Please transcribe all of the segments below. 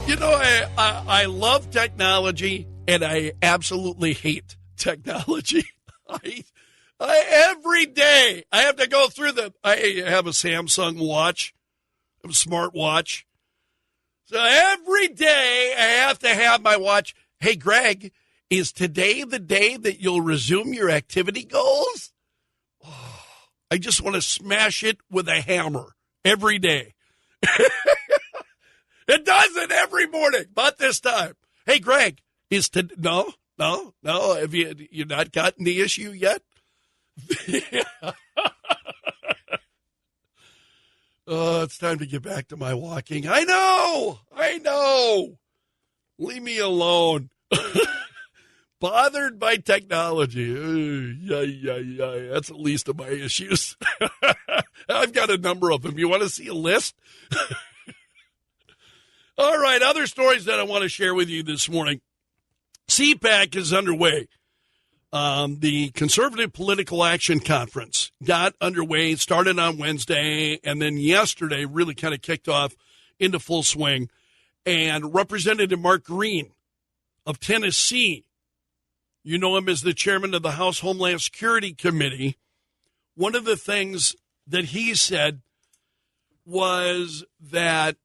You know, I love technology, and I absolutely hate technology. Every day I have to go through I have a Samsung watch, a smart watch. So every day I have to have my watch. Hey, Greg, is today the day that you'll resume your activity goals? Oh, I just want to smash it with a hammer every day. It does it every morning, but this time. Hey, Greg, no. Have you not gotten the issue yet? Oh, it's time to get back to my walking. I know. Leave me alone. Bothered by technology. That's the least of my issues. I've got a number of them. You want to see a list? All right, other stories that I want to share with you this morning. CPAC is underway. The Conservative Political Action Conference got underway, started on Wednesday, and then yesterday really kind of kicked off into full swing. And Representative Mark Green of Tennessee, you know him as the chairman of the House Homeland Security Committee, one of the things that he said was that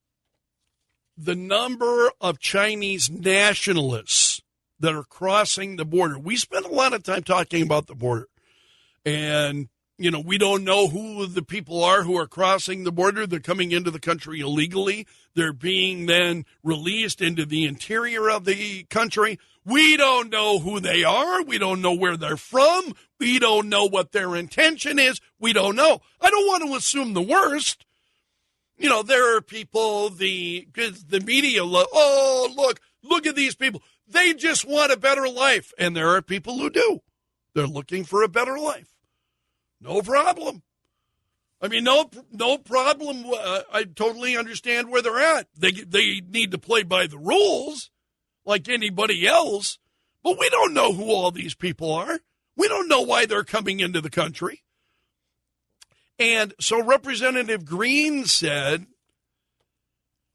the number of Chinese nationalists that are crossing the border. We spend a lot of time talking about the border. And, you know, we don't know who the people are who are crossing the border. They're coming into the country illegally. They're being then released into the interior of the country. We don't know who they are. We don't know where they're from. We don't know what their intention is. We don't know. I don't want to assume the worst. You know, there are people, the media, look at these people. They just want a better life. And there are people who do. They're looking for a better life. No problem. I mean, no problem. I totally understand where they're at. They need to play by the rules like anybody else. But we don't know who all these people are. We don't know why they're coming into the country. And so Representative Green said,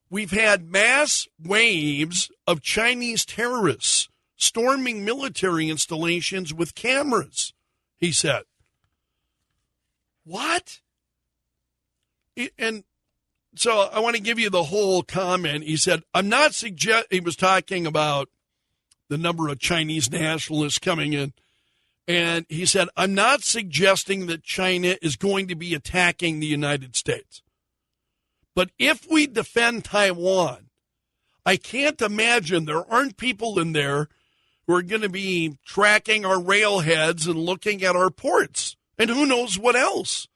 we've had mass waves of Chinese terrorists storming military installations with cameras, he said. What? And so I want to give you the whole comment. He said, he was talking about the number of Chinese nationalists coming in. And he said, I'm not suggesting that China is going to be attacking the United States. But if we defend Taiwan, I can't imagine there aren't people in there who are going to be tracking our railheads and looking at our ports. And who knows what else.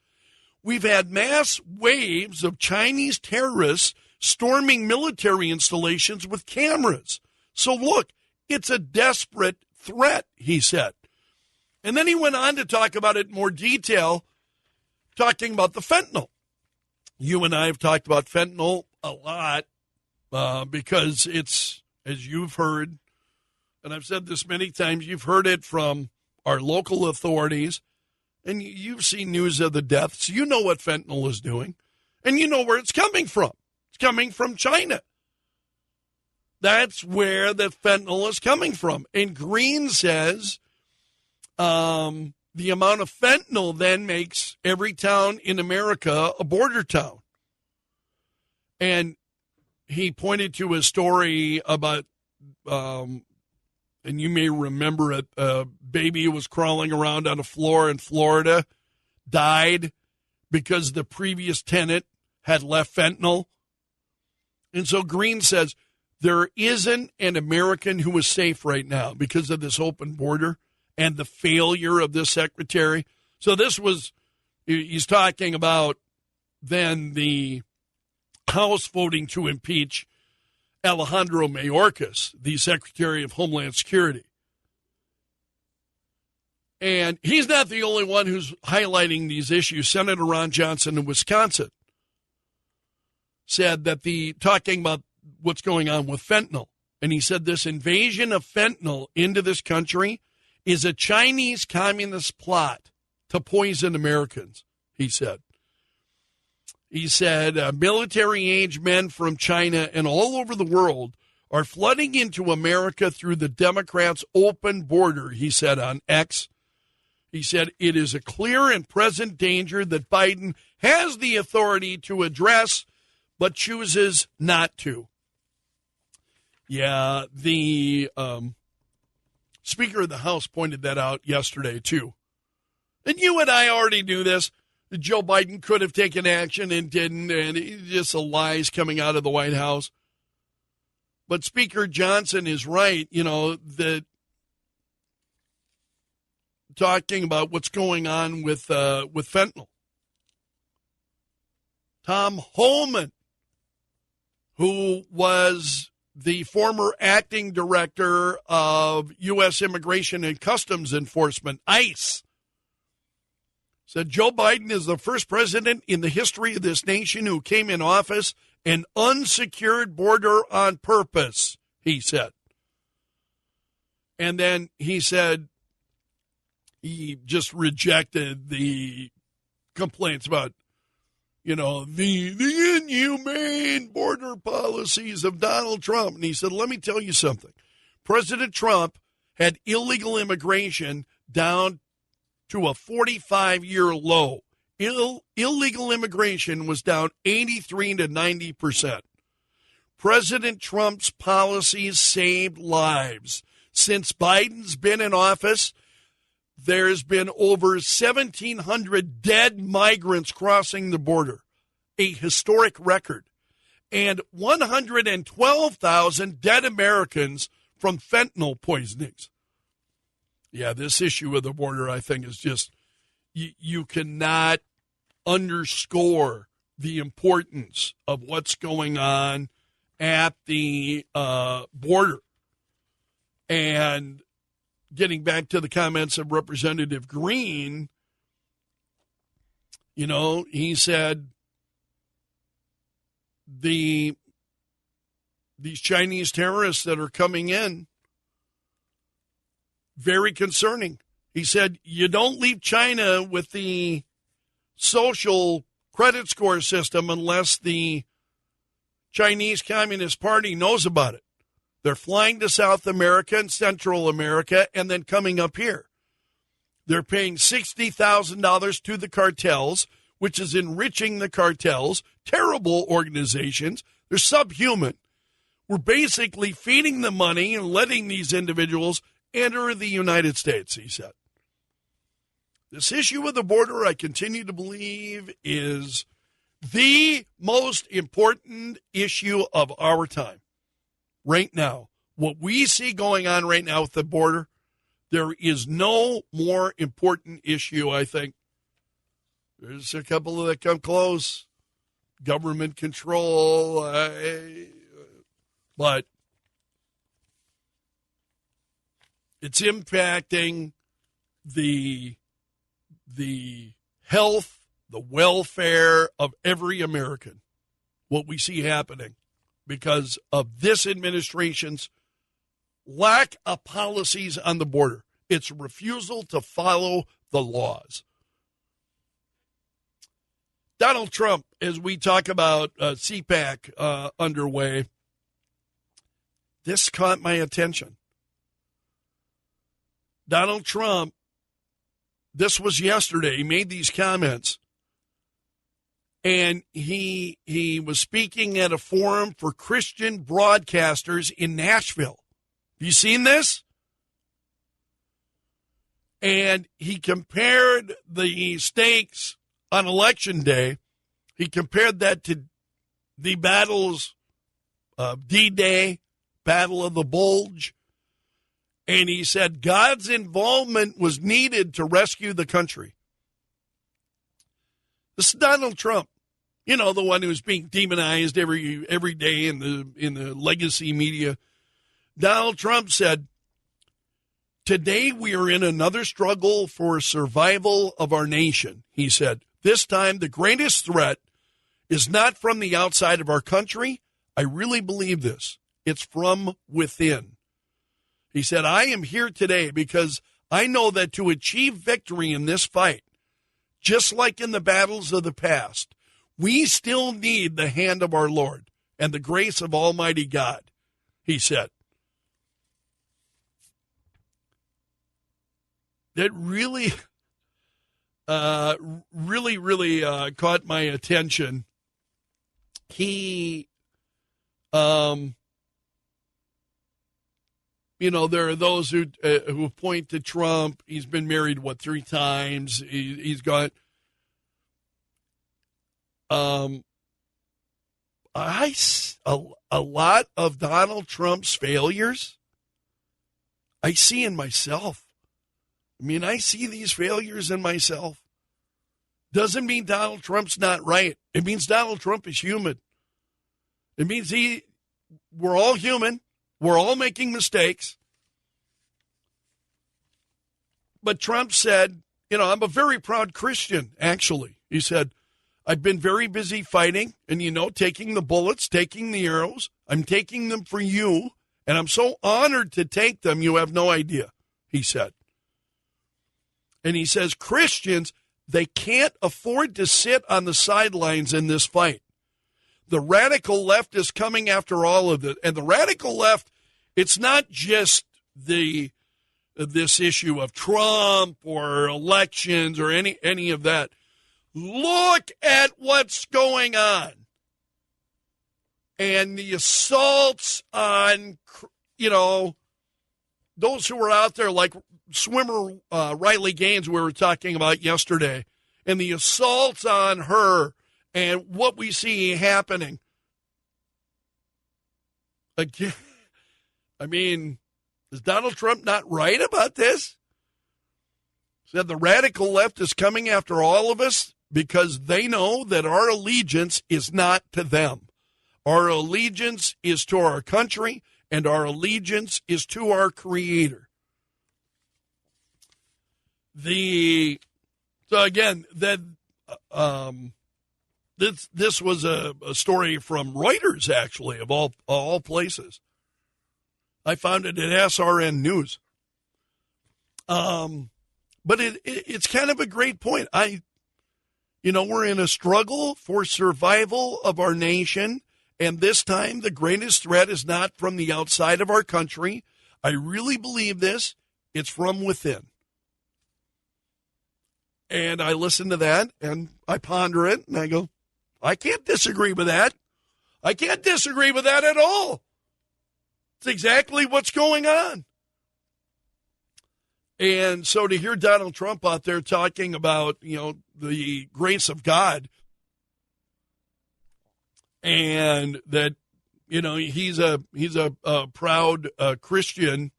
We've had mass waves of Chinese terrorists storming military installations with cameras. So look, it's a desperate threat, he said. And then he went on to talk about it in more detail, talking about the fentanyl. You and I have talked about fentanyl a lot because it's, as you've heard, and I've said this many times, you've heard it from our local authorities, and you've seen news of the deaths. You know what fentanyl is doing, and you know where it's coming from. It's coming from China. That's where the fentanyl is coming from. And Green says the amount of fentanyl then makes every town in America a border town. And he pointed to a story about, and you may remember it, a baby who was crawling around on a floor in Florida died because the previous tenant had left fentanyl. And so Green says there isn't an American who is safe right now because of this open border and the failure of this secretary. So he's talking about then the House voting to impeach Alejandro Mayorkas, the Secretary of Homeland Security. And he's not the only one who's highlighting these issues. Senator Ron Johnson in Wisconsin said that talking about what's going on with fentanyl, and he said this invasion of fentanyl into this country is a Chinese communist plot to poison Americans, he said. He said military-age men from China and all over the world are flooding into America through the Democrats' open border, he said on X. He said, it is a clear and present danger that Biden has the authority to address, but chooses not to. Yeah, the Speaker of the House pointed that out yesterday, too. And you and I already knew this. Joe Biden could have taken action and didn't, and it's just lies coming out of the White House. But Speaker Johnson is right, that talking about what's going on with fentanyl. Tom Homan, who was the former acting director of U.S. Immigration and Customs Enforcement, ICE, said Joe Biden is the first president in the history of this nation who came in office an unsecured border on purpose, he said. And then he said he just rejected the complaints about, the inhumane border policies of Donald Trump. And he said, let me tell you something. President Trump had illegal immigration down to a 45-year low. Illegal immigration was down 83 to 90%. President Trump's policies saved lives. Since Biden's been in office, there's been over 1,700 dead migrants crossing the border, a historic record, and 112,000 dead Americans from fentanyl poisonings. Yeah, this issue of the border, I think, is just, you cannot underscore the importance of what's going on at the border. And getting back to the comments of Representative Green, he said these Chinese terrorists that are coming in, very concerning. He said, you don't leave China with the social credit score system unless the Chinese Communist Party knows about it. They're flying to South America and Central America and then coming up here. They're paying $60,000 to the cartels, which is enriching the cartels. Terrible organizations. They're subhuman. We're basically feeding the money and letting these individuals enter the United States, he said. This issue of the border, I continue to believe, is the most important issue of our time. Right now, what we see going on right now with the border, there is no more important issue, I think. There's a couple that come close. Government control, but it's impacting the health, the welfare of every American, what we see happening because of this administration's lack of policies on the border. Its refusal to follow the laws. Donald Trump, as we talk about CPAC underway, this caught my attention. Donald Trump, this was yesterday, he made these comments, and he was speaking at a forum for Christian broadcasters in Nashville. Have you seen this? And he compared the stakes on Election Day. He compared that to the battles of D-Day, Battle of the Bulge, and he said God's involvement was needed to rescue the country. This is Donald Trump, the one who's being demonized every day in the legacy media. Donald Trump said, "Today we are in another struggle for survival of our nation," he said. "This time the greatest threat is not from the outside of our country. I really believe this. It's from within." He said, "I am here today because I know that to achieve victory in this fight, just like in the battles of the past, we still need the hand of our Lord and the grace of Almighty God." he said. That really, really caught my attention. He, there are those who point to Trump. He's been married, 3 times? He's got a lot of Donald Trump's failures I see in myself. I mean, I see these failures in myself. Doesn't mean Donald Trump's not right. It means Donald Trump is human. It means we're all human. We're all making mistakes. But Trump said, I'm a very proud Christian, actually. He said, I've been very busy fighting and, taking the bullets, taking the arrows. I'm taking them for you, and I'm so honored to take them, you have no idea, he said. And he says, Christians, they can't afford to sit on the sidelines in this fight. The radical left is coming after all of it. And the radical left, it's not just this issue of Trump or elections or any of that. Look at what's going on. And the assaults on, those who were out there, like swimmer Riley Gaines we were talking about yesterday, and the assaults on her and what we see happening. Again, I mean, is Donald Trump not right about this? Said the radical left is coming after all of us because they know that our allegiance is not to them. Our allegiance is to our country, and our allegiance is to our Creator. This was a story from Reuters, actually, of all places. I found it at SRN News. But it's kind of a great point. We're in a struggle for survival of our nation, and this time the greatest threat is not from the outside of our country. I really believe this. It's from within. And I listen to that, and I ponder it, and I go, I can't disagree with that. I can't disagree with that at all. It's exactly what's going on. And so to hear Donald Trump out there talking about, the grace of God and that, he's a proud Christian.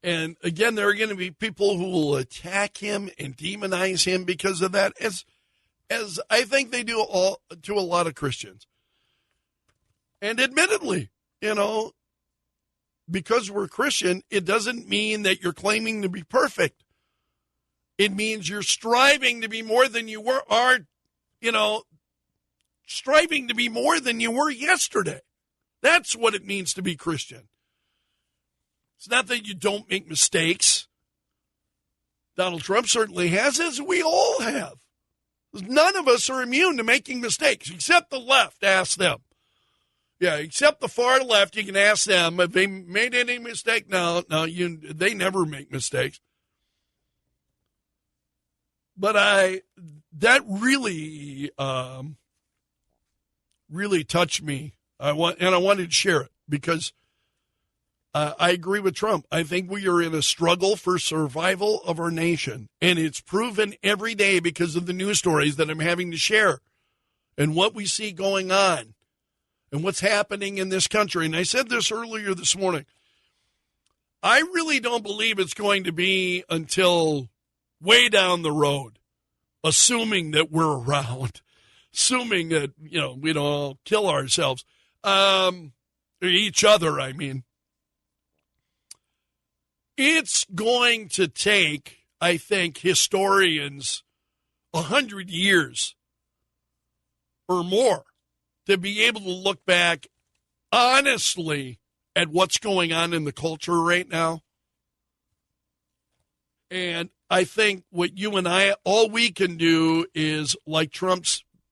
And again, there are going to be people who will attack him and demonize him because of that, as I think they do to a lot of Christians. And admittedly, because we're Christian, it doesn't mean that you're claiming to be perfect. It means you're striving to be more than you striving to be more than you were yesterday. That's what it means to be Christian. It's not that you don't make mistakes. Donald Trump certainly has, as we all have. None of us are immune to making mistakes, except the left. Ask them. Yeah, except the far left, you can ask them if they made any mistake. No, they never make mistakes. But that really, really touched me. I wanted to share it because I agree with Trump. I think we are in a struggle for survival of our nation, and it's proven every day because of the news stories that I'm having to share and what we see going on and what's happening in this country. And I said this earlier this morning. I really don't believe it's going to be until way down the road, assuming that we're around, assuming that, we don't all kill ourselves, each other, I mean. It's going to take, I think, historians 100 years or more to be able to look back honestly at what's going on in the culture right now. And I think what you and I, all we can do is, like Trump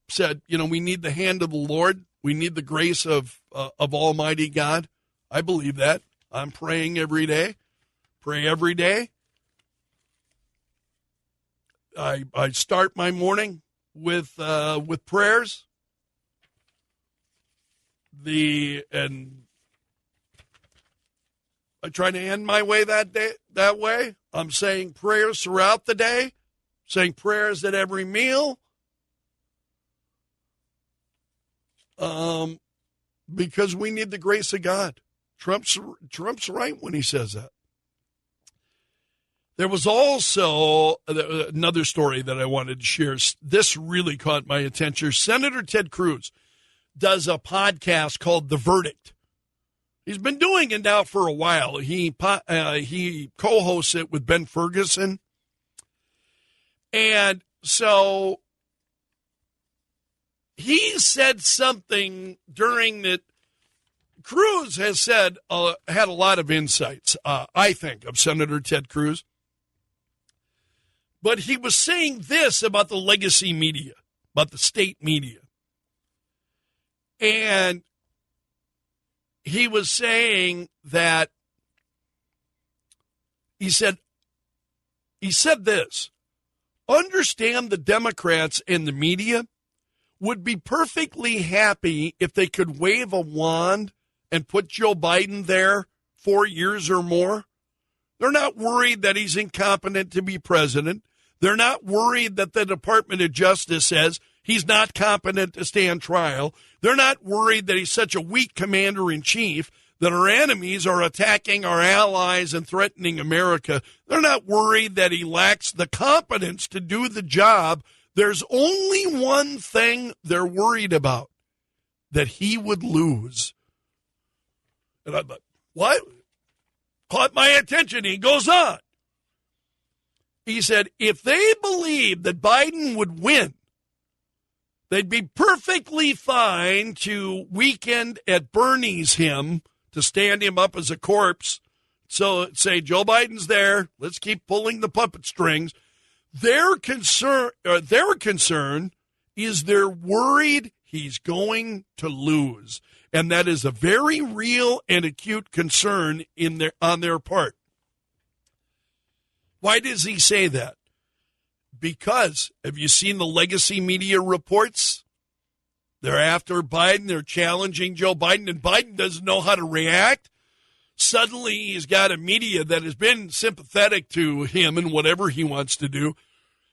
said, we need the hand of the Lord. We need the grace of Almighty God. I believe that. I'm praying every day. Pray every day. I start my morning with prayers. And I try to end my way that way. I'm saying prayers throughout the day, saying prayers at every meal. Because we need the grace of God. Trump's right when he says that. There was also another story that I wanted to share. This really caught my attention. Senator Ted Cruz does a podcast called The Verdict. He's been doing it now for a while. He co-hosts it with Ben Ferguson. And so he said something during that. Cruz has said, had a lot of insights, I think, of Senator Ted Cruz. But he was saying this about the legacy media, about the state media. And he was saying that, he said this, understand the Democrats and the media would be perfectly happy if they could wave a wand and put Joe Biden there 4 years or more. They're not worried that he's incompetent to be president. They're not worried that the Department of Justice says he's not competent to stand trial. They're not worried that he's such a weak commander-in-chief that our enemies are attacking our allies and threatening America. They're not worried that he lacks the competence to do the job. There's only one thing they're worried about, that he would lose. And I thought, what? Caught my attention. He goes on. He said, if they believed that Biden would win, they'd be perfectly fine to weekend at Bernie's him, to stand him up as a corpse. So say, Joe Biden's there. Let's keep pulling the puppet strings. Their concern is they're worried he's going to lose. And that is a very real and acute concern on their part. Why does he say that? Because, have you seen the legacy media reports? They're after Biden. They're challenging Joe Biden, and Biden doesn't know how to react. Suddenly, he's got a media that has been sympathetic to him and whatever he wants to do.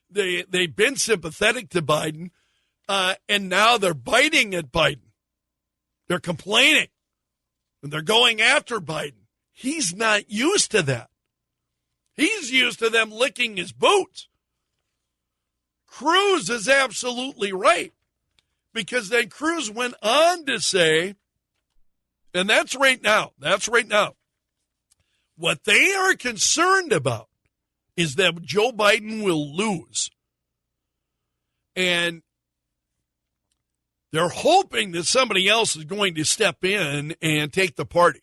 They've been sympathetic to Biden, and now they're biting at Biden. They're complaining, and they're going after Biden. He's not used to that. He's used to them licking his boots. Cruz is absolutely right, because then Cruz went on to say, and that's right now, what they are concerned about is that Joe Biden will lose. And they're hoping that somebody else is going to step in and take the party.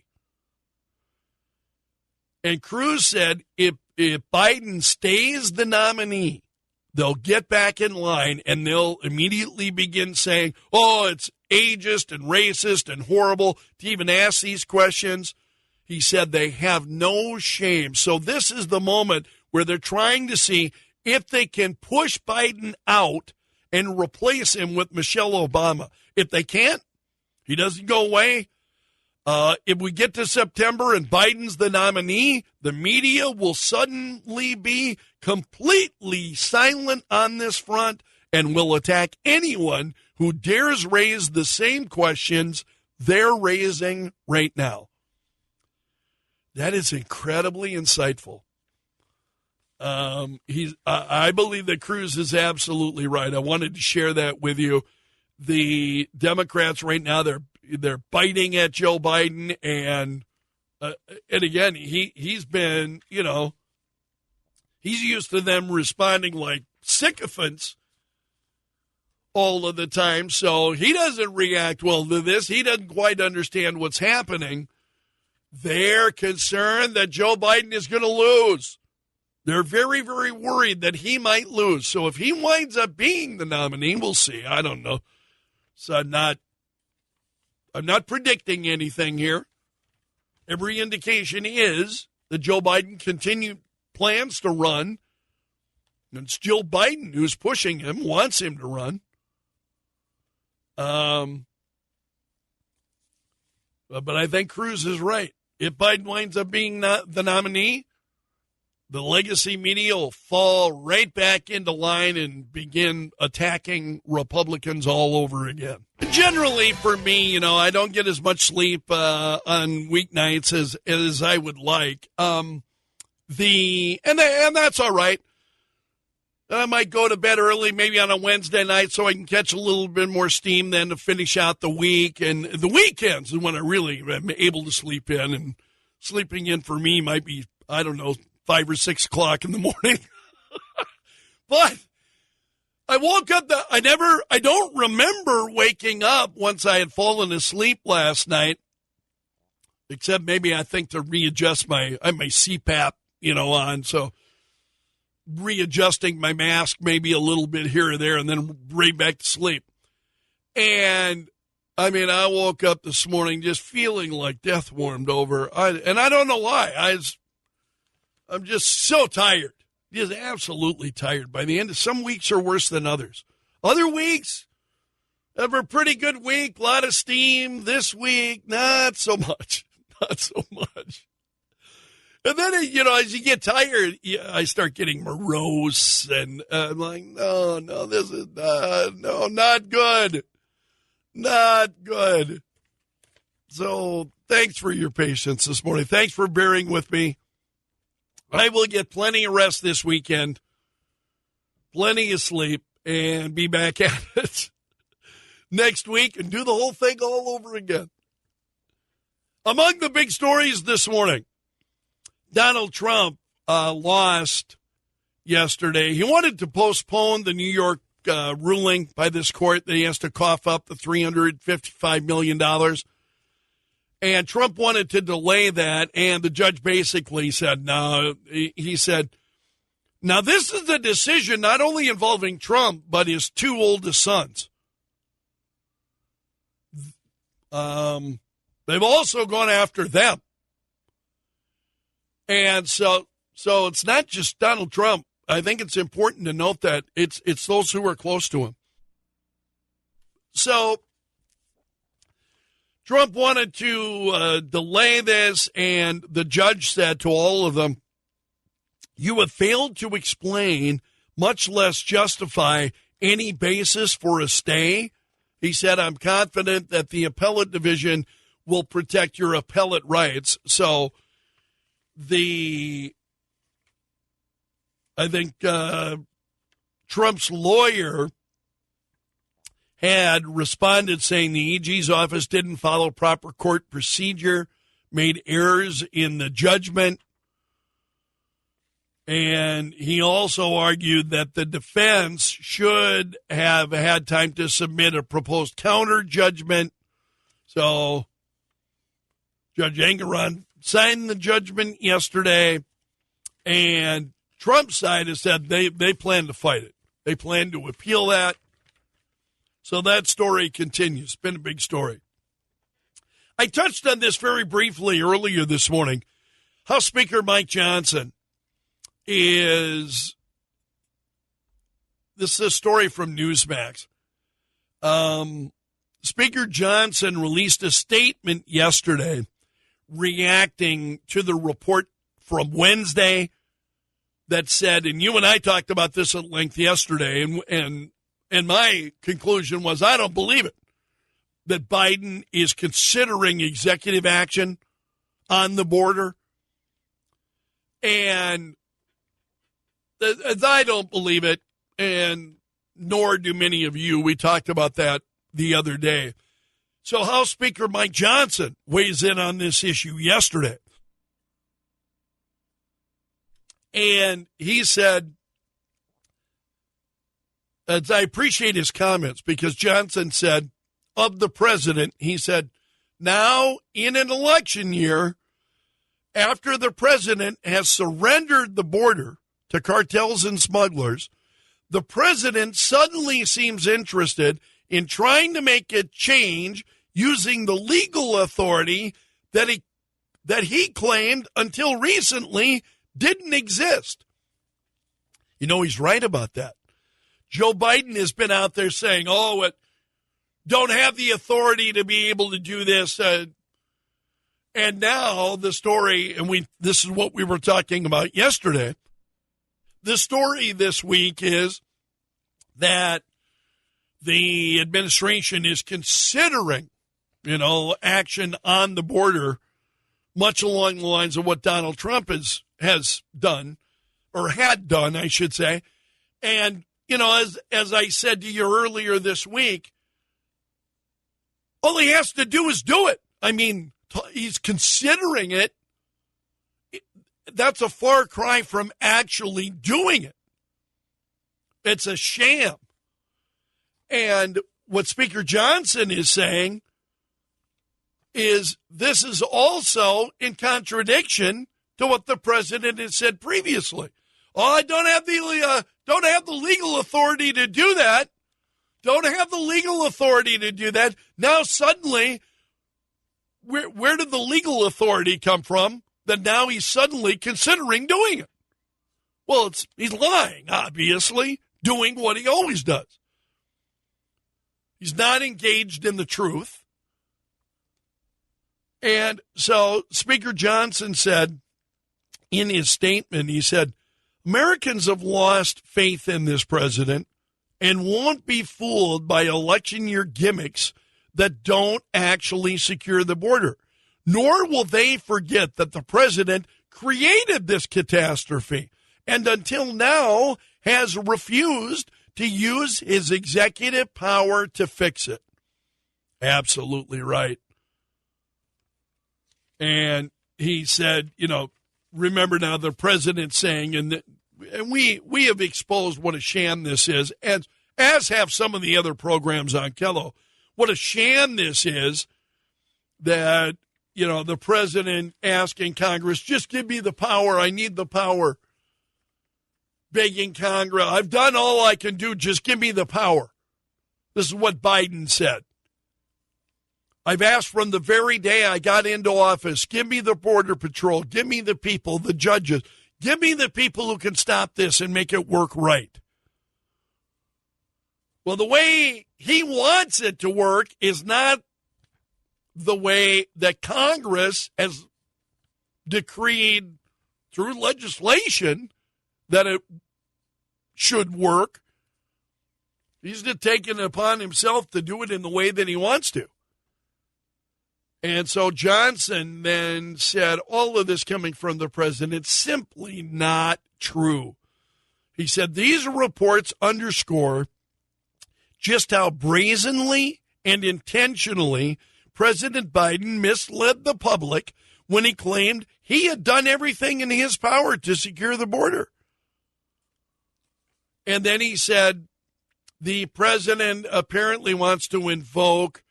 And Cruz said if Biden stays the nominee, they'll get back in line and they'll immediately begin saying, oh, it's ageist and racist and horrible to even ask these questions. He said they have no shame. So this is the moment where they're trying to see if they can push Biden out and replace him with Michelle Obama. If they can't, he doesn't go away. If we get to September and Biden's the nominee, the media will suddenly be completely silent on this front and will attack anyone who dares raise the same questions they're raising right now. That is incredibly insightful. I believe that Cruz is absolutely right. I wanted to share that with you. The Democrats right now, they're biting at Joe Biden, and again, he's been, he's used to them responding like sycophants all of the time, so he doesn't react well to this. He doesn't quite understand what's happening. They're concerned that Joe Biden is going to lose. They're very, very worried that he might lose. So if he winds up being the nominee, we'll see. I don't know. So not I'm not predicting anything here. Every indication is that Joe Biden plans to run. And it's Joe Biden who's pushing him, wants him to run. But I think Cruz is right. If Biden winds up being the nominee, the legacy media will fall right back into line and begin attacking Republicans all over again. Generally, for me, I don't get as much sleep on weeknights as I would like. And that's all right. I might go to bed early, maybe on a Wednesday night, so I can catch a little bit more steam then to finish out the week. And the weekends is when I really am able to sleep in. And sleeping in for me might be, 5 or 6 o'clock in the morning. But I woke up, I don't remember waking up once I had fallen asleep last night, except maybe I think to readjust my CPAP, on. So readjusting my mask maybe a little bit here or there and then right back to sleep. And I woke up this morning just feeling like death warmed over. And I don't know why. I'm just so tired. Just absolutely tired. By the end of some weeks are worse than others. Other weeks have a pretty good week, a lot of steam. This week, not so much. Not so much. And then, as you get tired, I start getting morose, and I'm like, no, this is not good. Not good. So thanks for your patience this morning. Thanks for bearing with me. I will get plenty of rest this weekend, plenty of sleep, and be back at it next week and do the whole thing all over again. Among the big stories this morning, Donald Trump lost yesterday. He wanted to postpone the New York ruling by this court that he has to cough up the $355 million. And Trump wanted to delay that, and the judge basically said, no. He said, now this is a decision not only involving Trump, but his two oldest sons. They've also gone after them. And so it's not just Donald Trump. I think it's important to note that it's those who are close to him. So Trump wanted to delay this, and the judge said to all of them, you have failed to explain, much less justify, any basis for a stay. He said, I'm confident that the appellate division will protect your appellate rights. So I think Trump's lawyer had responded saying the AG's office didn't follow proper court procedure, made errors in the judgment. And he also argued that the defense should have had time to submit a proposed counter judgment. So Judge Engoron signed the judgment yesterday, and Trump's side has said they plan to fight it. They plan to appeal that. So that story continues. It's been a big story. I touched on this very briefly earlier this morning. House Speaker Mike Johnson this is a story from Newsmax. Speaker Johnson released a statement yesterday reacting to the report from Wednesday that said, and you and I talked about this at length yesterday, and my conclusion was, I don't believe it, that Biden is considering executive action on the border. And I don't believe it, and nor do many of you. We talked about that the other day. So House Speaker Mike Johnson weighs in on this issue yesterday. And he said, I appreciate his comments, because Johnson said, of the president, he said, now in an election year, after the president has surrendered the border to cartels and smugglers, the president suddenly seems interested in trying to make a change using the legal authority that he claimed until recently didn't exist. You know, he's right about that. Joe Biden has been out there saying, don't have the authority to be able to do this. And now the story, and this is what we were talking about yesterday. The story this week is that the administration is considering, action on the border, much along the lines of what Donald Trump has done, or had done, I should say. And, as I said to you earlier this week, all he has to do is do it. I mean, he's considering it. That's a far cry from actually doing it. It's a sham. And what Speaker Johnson is saying is this is also in contradiction to what the president has said previously. I don't have the legal authority to do that. Don't have the legal authority to do that. Now suddenly, where did the legal authority come from that now he's suddenly considering doing it? Well, he's lying, obviously, doing what he always does. He's not engaged in the truth. And so Speaker Johnson said in his statement, he said, Americans have lost faith in this president and won't be fooled by election year gimmicks that don't actually secure the border. Nor will they forget that the president created this catastrophe and until now has refused to use his executive power to fix it. Absolutely right. And he said, remember now the president saying, and we have exposed what a sham this is, as have some of the other programs on Kello, what a sham this is that, the president asking Congress, just give me the power. I need the power. Begging Congress, I've done all I can do. Just give me the power. This is what Biden said. I've asked from the very day I got into office, give me the Border Patrol, give me the people, the judges, give me the people who can stop this and make it work right. Well, the way he wants it to work is not the way that Congress has decreed through legislation that it should work. He's taken it upon himself to do it in the way that he wants to. And so Johnson then said all of this coming from the president simply not true. He said these reports underscore just how brazenly and intentionally President Biden misled the public when he claimed he had done everything in his power to secure the border. And then he said the president apparently wants to invoke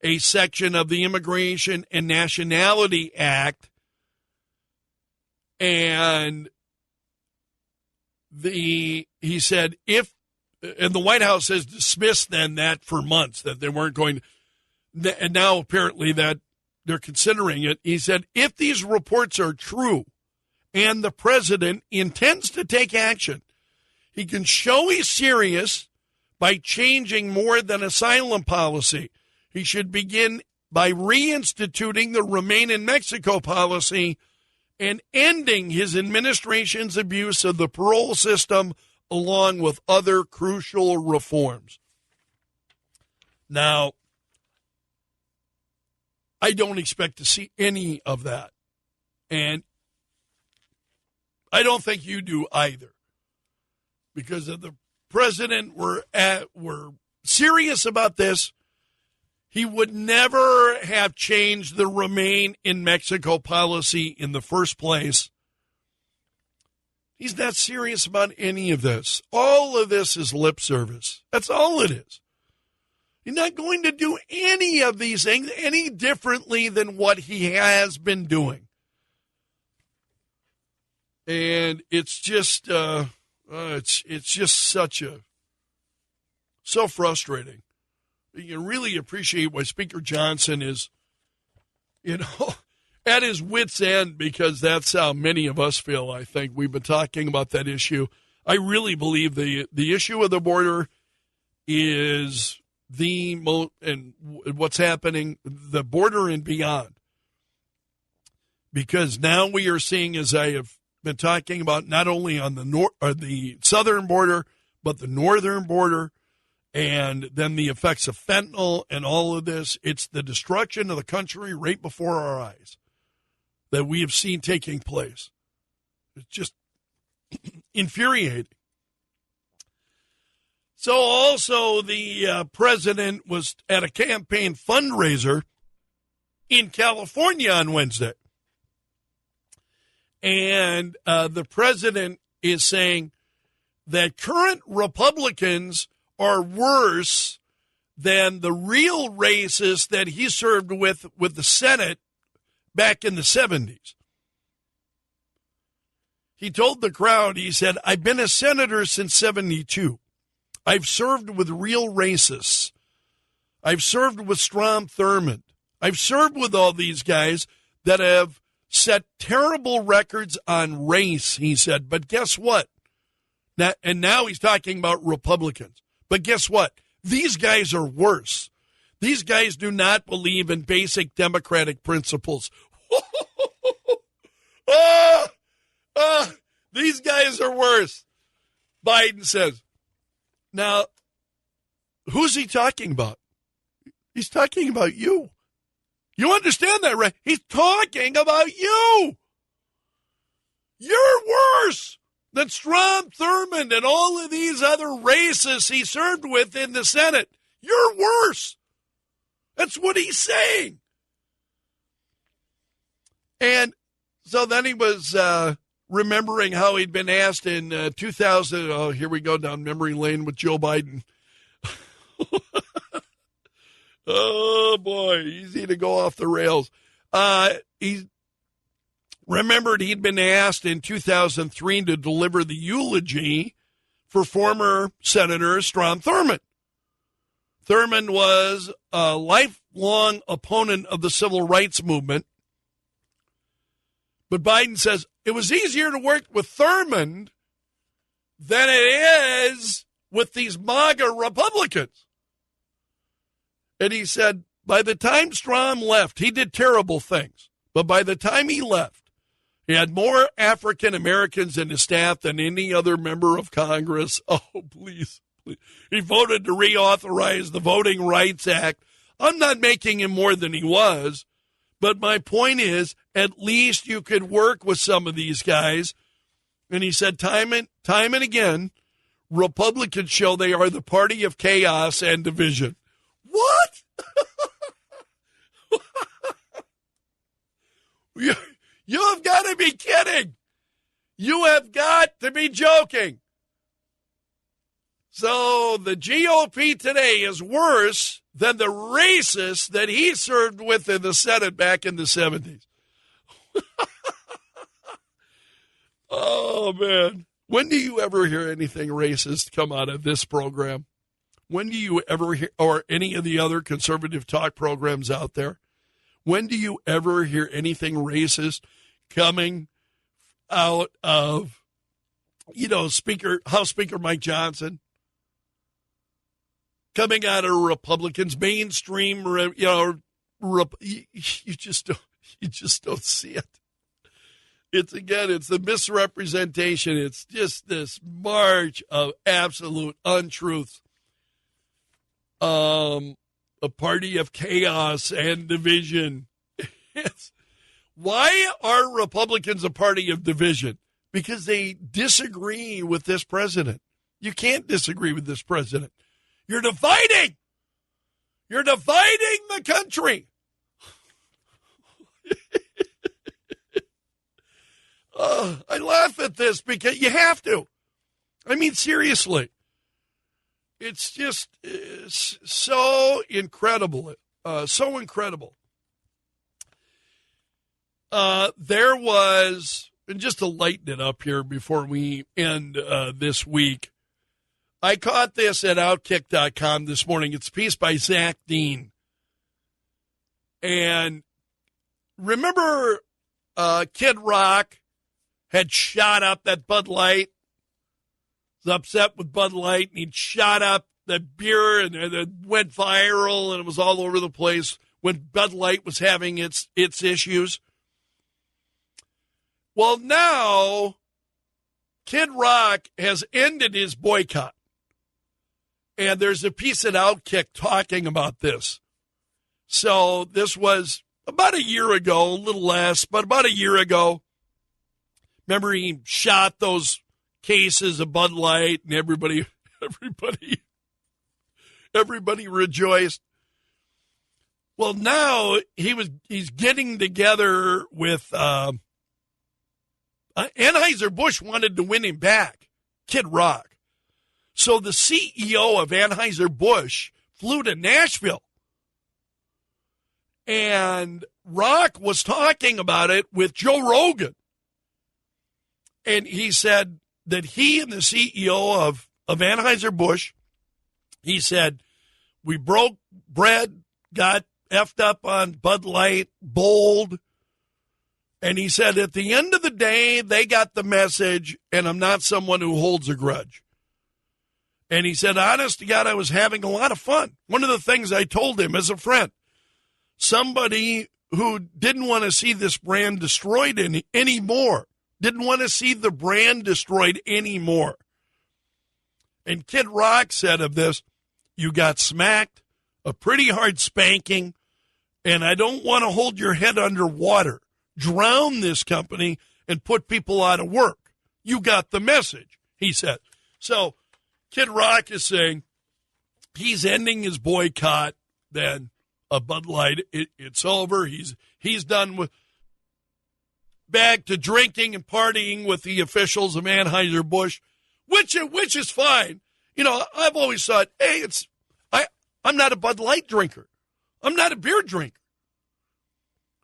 a section of the Immigration and Nationality Act, and he said and the White House has dismissed then that for months, that they weren't going to, and now apparently that they're considering it. He said, if these reports are true and the president intends to take action, he can show he's serious by changing more than asylum policy. He should begin by reinstituting the Remain in Mexico policy and ending his administration's abuse of the parole system, along with other crucial reforms. Now, I don't expect to see any of that. And I don't think you do either. Because if the president were serious about this, he would never have changed the Remain in Mexico policy in the first place. He's not serious about any of this. All of this is lip service. That's all it is. He's not going to do any of these things any differently than what he has been doing. And it's just it's just so frustrating. you really appreciate why Speaker Johnson is, at his wit's end, because that's how many of us feel, I think. We've been talking about that issue. I really believe the issue of the border is and what's happening, the border and beyond. Because now we are seeing, as I have been talking about, not only on the southern border, but the northern border, and then the effects of fentanyl and all of this. It's the destruction of the country right before our eyes that we have seen taking place. It's just infuriating. So also the president was at a campaign fundraiser in California on Wednesday. And the president is saying that current Republicans are worse than the real racists that he served with the Senate back in the 70s. He told the crowd, he said, "I've been a senator since 72. I've served with real racists. I've served with Strom Thurmond. I've served with all these guys that have set terrible records on race," he said. But guess what? Now he's talking about Republicans. But guess what? These guys are worse. These guys do not believe in basic democratic principles. These guys are worse, Biden says. Now, who's he talking about? He's talking about you. You understand that, right? He's talking about you. You're worse than Strom Thurmond and all of these other racists he served with in the Senate. You're worse. That's what he's saying. And so then he was remembering how he'd been asked in 2000. Oh, here we go down memory lane with Joe Biden. Oh, boy, easy to go off the rails. He remembered he'd been asked in 2003 to deliver the eulogy for former Senator Strom Thurmond. Thurmond was a lifelong opponent of the civil rights movement. But Biden says it was easier to work with Thurmond than it is with these MAGA Republicans. And he said, by the time Strom left, he did terrible things. But by the time he left, he had more African Americans in his staff than any other member of Congress. Oh, please. He voted to reauthorize the Voting Rights Act. I'm not making him more than he was. But my point is, at least you could work with some of these guys. And he said time and again, Republicans show they are the party of chaos and division. What? You have got to be kidding. You have got to be joking. So the GOP today is worse than the racists that he served with in the Senate back in the 70s. Oh, man. When do you ever hear anything racist come out of this program? When do you ever hear, or any of the other conservative talk programs out there, when do you ever hear anything racist coming out of, House Speaker Mike Johnson? Coming out of Republicans, mainstream, you just don't see it. It's the misrepresentation. It's just this march of absolute untruths. A party of chaos and division. Why are Republicans a party of division? Because they disagree with this president. You can't disagree with this president. You're dividing. You're dividing the country. I laugh at this because you have to. I mean, seriously. It's just so incredible. So incredible. There was, and just to lighten it up here before we end this week, I caught this at Outkick.com this morning. It's a piece by Zach Dean. And remember Kid Rock had shot up that Bud Light? He was upset with Bud Light, and he'd shot up the beer, and it went viral, and it was all over the place when Bud Light was having its issues. Well, now Kid Rock has ended his boycott. And there's a piece at Outkick talking about this. So this was about a year ago, a little less, but about a year ago. Remember, he shot those cases of Bud Light, and everybody rejoiced. Well, now he's getting together with Anheuser-Busch wanted to win him back, Kid Rock. So the CEO of Anheuser-Busch flew to Nashville. And Rock was talking about it with Joe Rogan. And he said that he and the CEO of Anheuser-Busch, he said, we broke bread, got effed up on Bud Light, bold. And he said, at the end of the day, they got the message, and I'm not someone who holds a grudge. And he said, honest to God, I was having a lot of fun. One of the things I told him as a friend, somebody who didn't want to see this brand destroyed anymore, didn't want to see the brand destroyed anymore. And Kid Rock said of this, you got smacked, a pretty hard spanking, and I don't want to hold your head underwater, drown this company, and put people out of work. You got the message, he said. So Kid Rock is saying he's ending his boycott then of Bud Light. It's over. He's done with back to drinking and partying with the officials of Anheuser-Busch, which is fine. You know, I've always thought, hey, I'm not a Bud Light drinker. I'm not a beer drinker.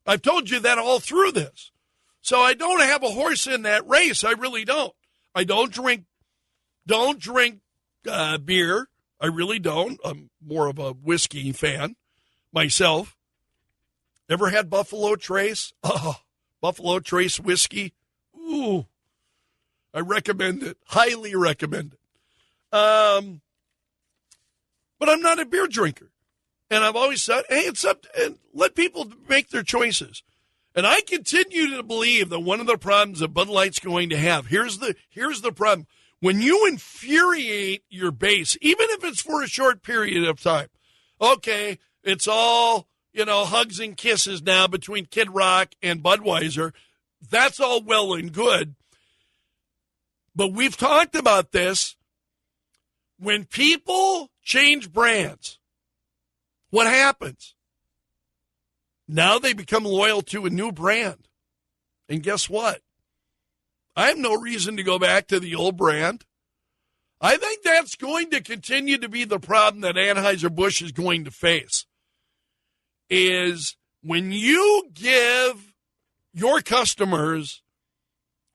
I've told you that all through this. So I don't have a horse in that race. I really don't. I don't drink beer. I really don't. I'm more of a whiskey fan myself. Ever had Buffalo Trace? Oh, Buffalo Trace whiskey. Ooh, I recommend it. Highly recommend it. But I'm not a beer drinker. And I've always said, hey, it's up to, and let people make their choices. And I continue to believe that one of the problems that Bud Light's going to have, here's the problem. When you infuriate your base, even if it's for a short period of time, okay, it's all, hugs and kisses now between Kid Rock and Budweiser. That's all well and good. But we've talked about this. When people change brands, what happens? Now they become loyal to a new brand. And guess what? I have no reason to go back to the old brand. I think that's going to continue to be the problem that Anheuser-Busch is going to face. Is when you give your customers,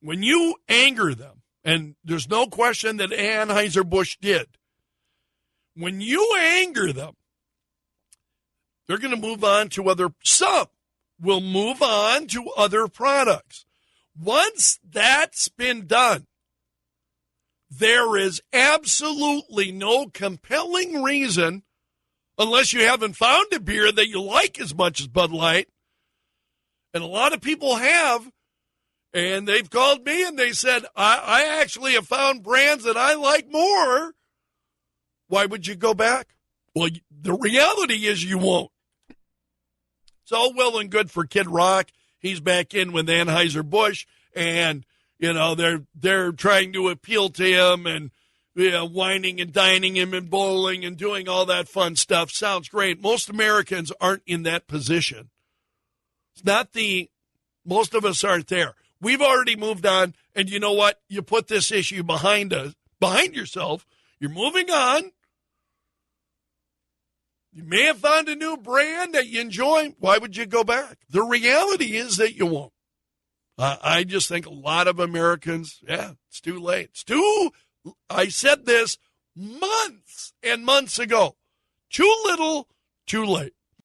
when you anger them, and there's no question that Anheuser-Busch did, when you anger them, they're going to move on to some will move on to other products. Once that's been done, there is absolutely no compelling reason, unless you haven't found a beer that you like as much as Bud Light, and a lot of people have, and they've called me and they said, I actually have found brands that I like more. Why would you go back? Well, the reality is you won't. It's all well and good for Kid Rock. He's back in with Anheuser-Busch, and, they're trying to appeal to him and whining and dining him and bowling and doing all that fun stuff. Sounds great. Most Americans aren't in that position. It's most of us aren't there. We've already moved on, and you know what? You put this issue behind yourself. You're moving on. You may have found a new brand that you enjoy. Why would you go back? The reality is that you won't. I just think a lot of Americans, it's too late. I said this months and months ago. Too little, too late.